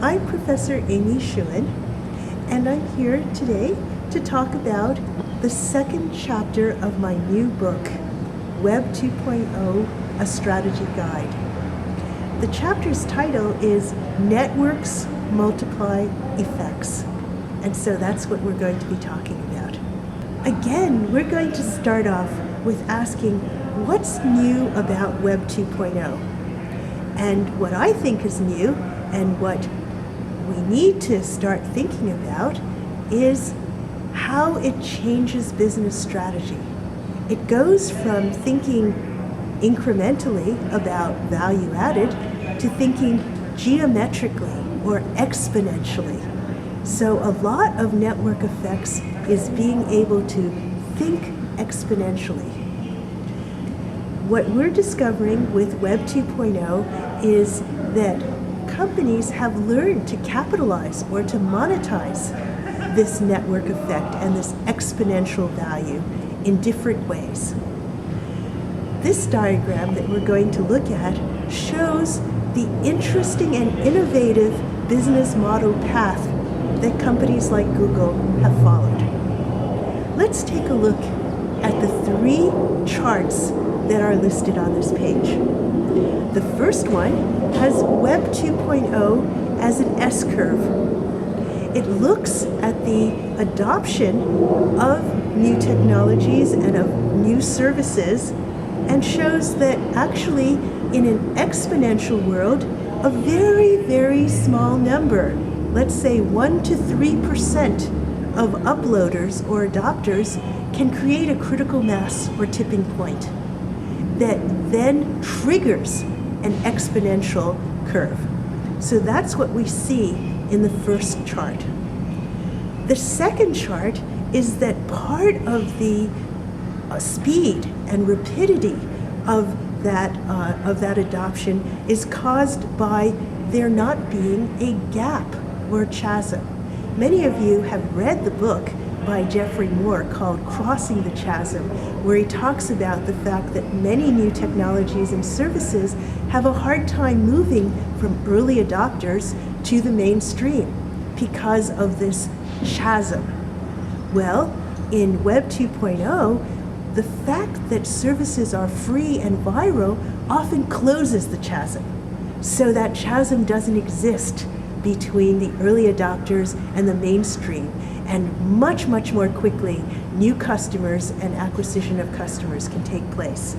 I'm Professor Amy Shuen, and I'm here today to talk about the second chapter of my new book, Web 2.0, A Strategy Guide. The chapter's title is Networks Multiply Effects, and so that's what we're going to be talking about. Again, we're going to start off with asking what's new about Web 2.0. And what I think is new and what we need to start thinking about is how it changes business strategy. It goes from thinking incrementally about value added to thinking geometrically or exponentially. So a lot of network effects is being able to think exponentially. What we're discovering with Web 2.0 is that companies have learned to capitalize or to monetize this network effect and this exponential value in different ways. This diagram that we're going to look at shows the interesting and innovative business model path that companies like Google have followed. Let's take a look at the three charts that are listed on this page. The first one has Web 2.0 as an S-curve. It looks at the adoption of new technologies and of new services and shows that actually in an exponential world, a very, very small number, let's say 1 to 3% of uploaders or adopters can create a critical mass or tipping point that then triggers an exponential curve. So that's what we see in the first chart. The second chart is that part of the speed and rapidity of that adoption is caused by there not being a gap or chasm. Many of you have read the book by Geoffrey Moore called Crossing the Chasm, where he talks about the fact that many new technologies and services have a hard time moving from early adopters to the mainstream because of this chasm. Well, in Web 2.0, the fact that services are free and viral often closes the chasm. So that chasm doesn't exist between the early adopters and the mainstream. And much, much more quickly, new customers and acquisition of customers can take place.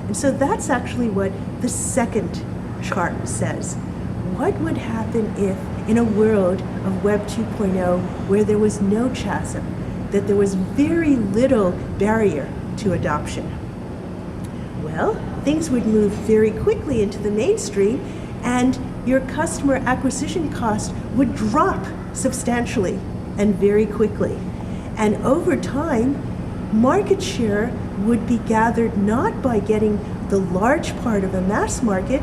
And so that's actually what the second chart says. What would happen if, in a world of Web 2.0 where there was no chasm, that there was very little barrier to adoption? Well, things would move very quickly into the mainstream, and your customer acquisition cost would drop substantially and very quickly. And over time, market share would be gathered not by getting the large part of a mass market,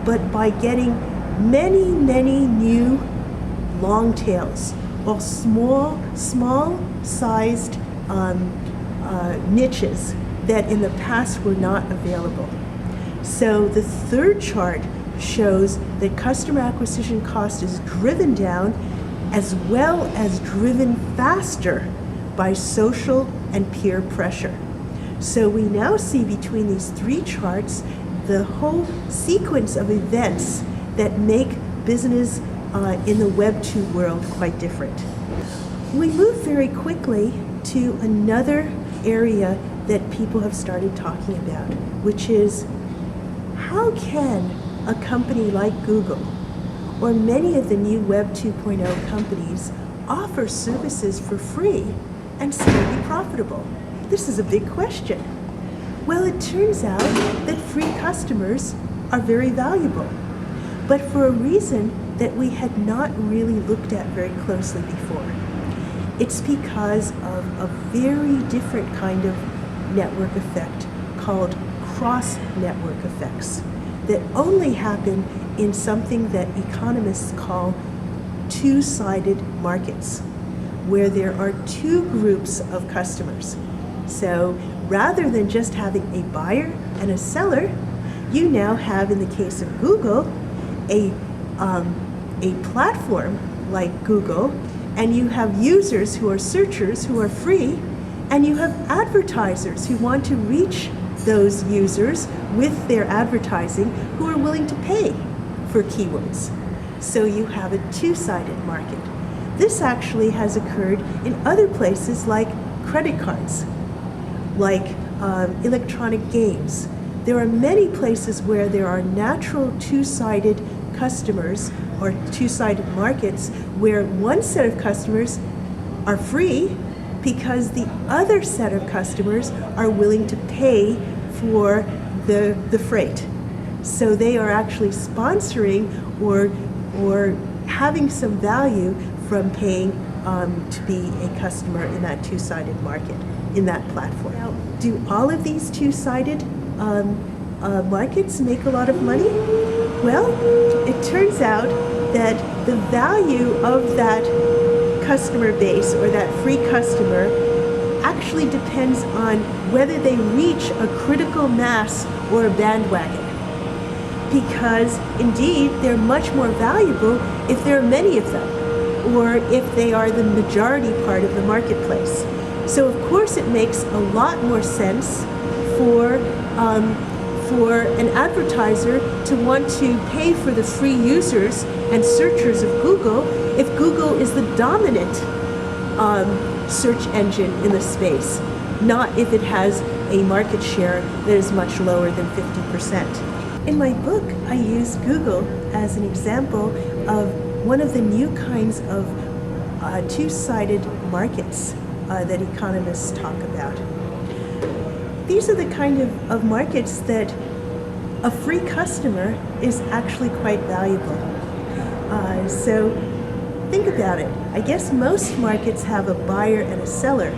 but by getting many, many new long tails, or small-sized niches that in the past were not available. So the third chart shows that customer acquisition cost is driven down as well as driven faster by social and peer pressure. So we now see between these three charts the whole sequence of events that make business in the Web 2 world quite different. We move very quickly to another area that people have started talking about, which is how can a company like Google or many of the new Web 2.0 companies offer services for free and still be profitable? This is a big question. Well, it turns out that free customers are very valuable, but for a reason that we had not really looked at very closely before. It's because of a very different kind of network effect called cross-network effects that only happen in something that economists call two-sided markets, where there are two groups of customers. So rather than just having a buyer and a seller, you now have, in the case of Google, a a platform like Google, and you have users who are searchers who are free, and you have advertisers who want to reach those users with their advertising who are willing to pay for keywords. So you have a two-sided market. This actually has occurred in other places like credit cards, like electronic games. There are many places where there are natural two-sided customers or two-sided markets where one set of customers are free because the other set of customers are willing to pay for the freight. So they are actually sponsoring or having some value from paying to be a customer in that two-sided market, in that platform. Now, do all of these two-sided markets make a lot of money? Well, it turns out that the value of that customer base or that free customer actually depends on whether they reach a critical mass or a bandwagon. Because indeed, they're much more valuable if there are many of them, or if they are the majority part of the marketplace. So of course it makes a lot more sense for an advertiser to want to pay for the free users and searchers of Google if Google is the dominant search engine in the space, not if it has a market share that is much lower than 50%. In my book, I use Google as an example of one of the new kinds of two-sided markets that economists talk about. These are the kind of markets that a free customer is actually quite valuable. So think about it. I guess most markets have a buyer and a seller,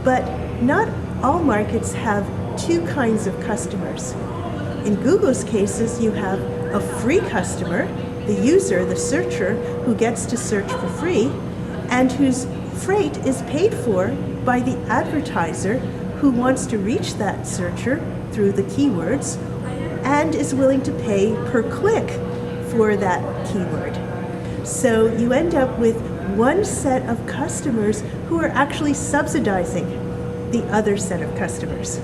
but not all markets have two kinds of customers. In Google's cases, you have a free customer, the user, the searcher, who gets to search for free, and whose freight is paid for by the advertiser who wants to reach that searcher through the keywords and is willing to pay per click for that keyword. So you end up with one set of customers who are actually subsidizing the other set of customers.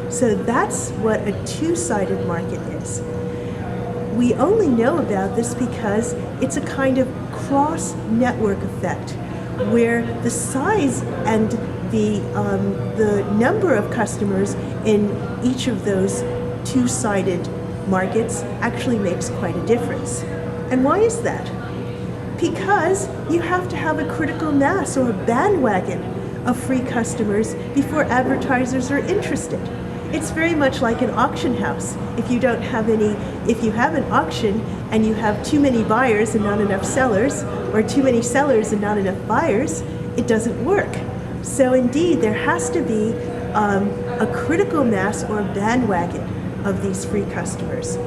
So that's what a two-sided market is. We only know about this because it's a kind of cross-network effect where the size and the number of customers in each of those two-sided markets actually makes quite a difference. And why is that? Because you have to have a critical mass or a bandwagon of free customers before advertisers are interested. It's very much like an auction house. If you have an auction and you have too many buyers and not enough sellers, or too many sellers and not enough buyers, it doesn't work. So indeed, there has to be a critical mass or bandwagon of these free customers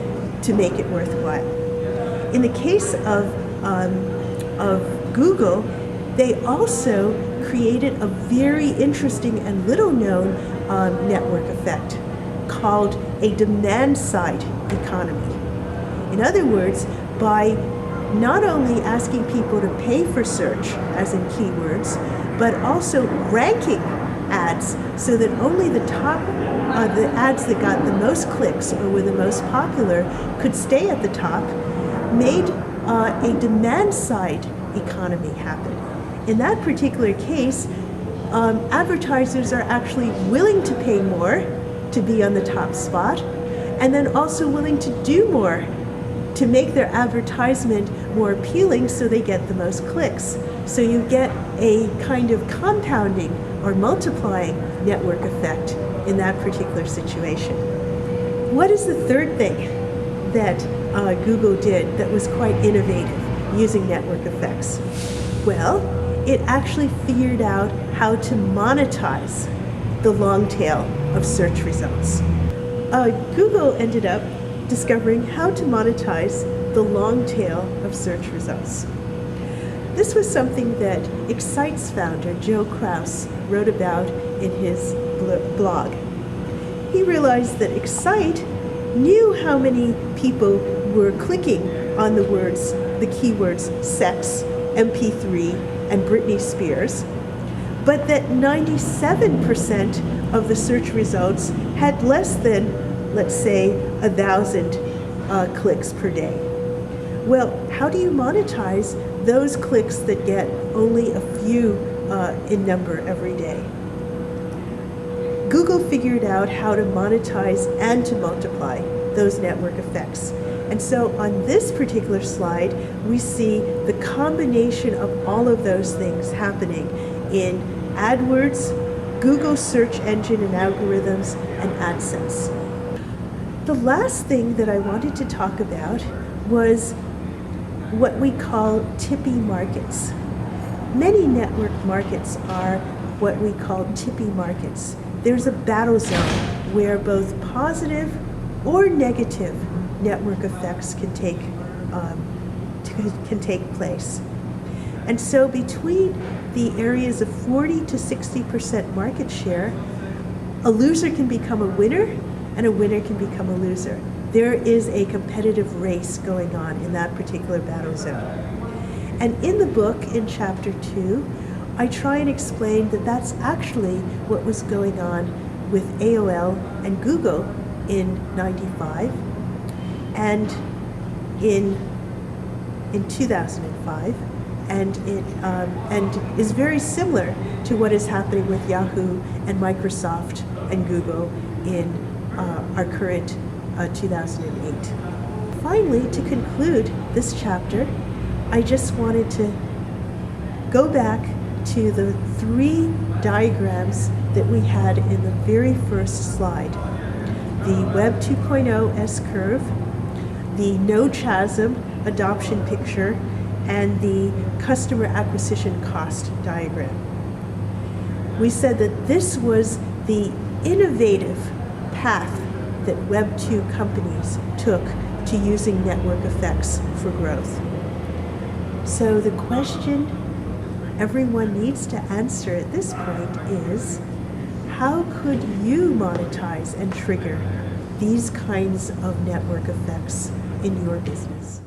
to make it worthwhile. In the case of Google, they also created a very interesting and little-known network effect called a demand-side economy. In other words, by not only asking people to pay for search, as in keywords, but also ranking ads so that only the top, the ads that got the most clicks or were the most popular could stay at the top, made a demand-side economy happen. In that particular case, advertisers are actually willing to pay more to be on the top spot, and then also willing to do more to make their advertisement more appealing so they get the most clicks. So you get a kind of compounding or multiplying network effect in that particular situation. What is the third thing that Google did that was quite innovative using network effects? Well, it actually figured out how to monetize the long tail of search results. Google ended up discovering how to monetize the long tail of search results. This was something that Excite's founder, Joe Kraus, wrote about in his blog. He realized that Excite knew how many people were clicking on the words, the keywords sex, MP3, and Britney Spears, but that 97% of the search results had less than, let's say, 1,000 clicks per day. Well, how do you monetize those clicks that get only a few in number every day? Google figured out how to monetize and to multiply those network effects. And so on this particular slide, we see the combination of all of those things happening in AdWords, Google search engine and algorithms, and AdSense. The last thing that I wanted to talk about was what we call tippy markets. Many network markets are what we call tippy markets. There's a battle zone where both positive or negative network effects can take place. And so between the areas of 40 to 60% market share, a loser can become a winner and a winner can become a loser. There is a competitive race going on in that particular battle zone. And in the book, in chapter 2, I try and explain that that's actually what was going on with AOL and Google in '95 and in 2005, and it is very similar to what is happening with Yahoo and Microsoft and Google in our current 2008. Finally, to conclude this chapter, I just wanted to go back to the 3 diagrams that we had in the very first slide. The Web 2.0 S-curve, the no chasm adoption picture, and the customer acquisition cost diagram. We said that this was the innovative path that Web 2 companies took to using network effects for growth. So the question everyone needs to answer at this point is, how could you monetize and trigger these kinds of network effects in your business?